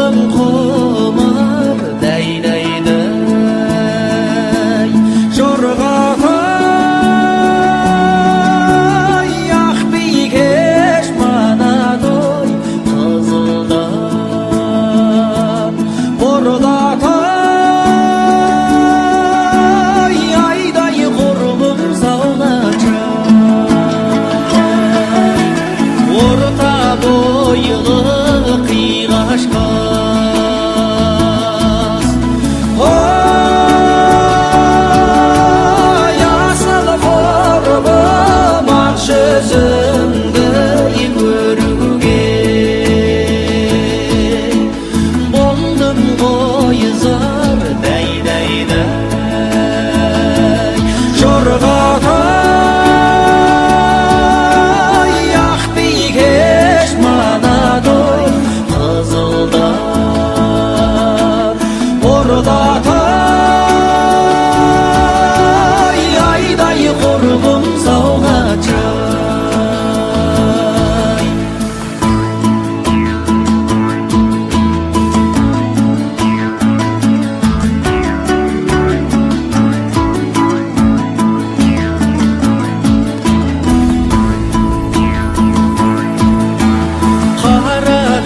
болдым құмар дәй-дәй-дәй жорғатай ақ бикеш манадай қызылдан бордатай айдай құрбым саулачай орта бойлы қиғаш қыз ой асыл құрбым ақ жүзіңді көруге болдым ғой зар дәй-дәй-дәй жорғатай ақ бикеш манадай қызылдан бордатай айдай құрбым саулачай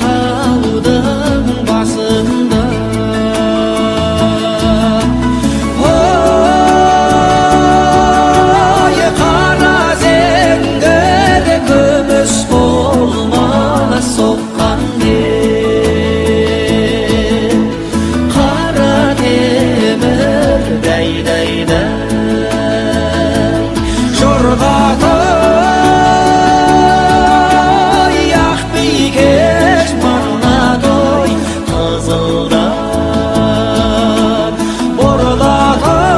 Қаратаудың басында ой қара зеңгір күміс болмас соққан қара темір дәй-дәй-дәй жорғатай ақ бикеш манадай қызылдан бордатай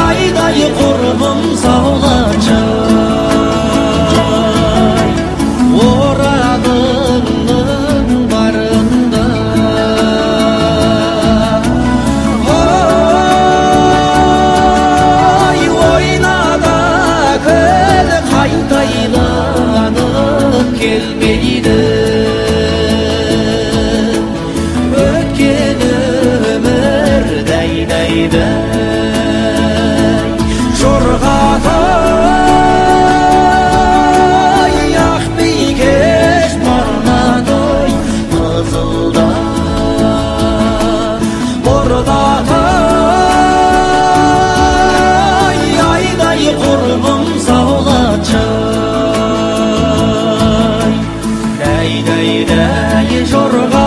айдай құрбым саулачай орадыңның барында ой ойнада күн қайтайланып келмейді өткен өмір дәй-дәй-дәй жорғатай ақ бикеш манадай қызылдан бордатай айдай құрбым саулачай дәй-дәй-дәй жорға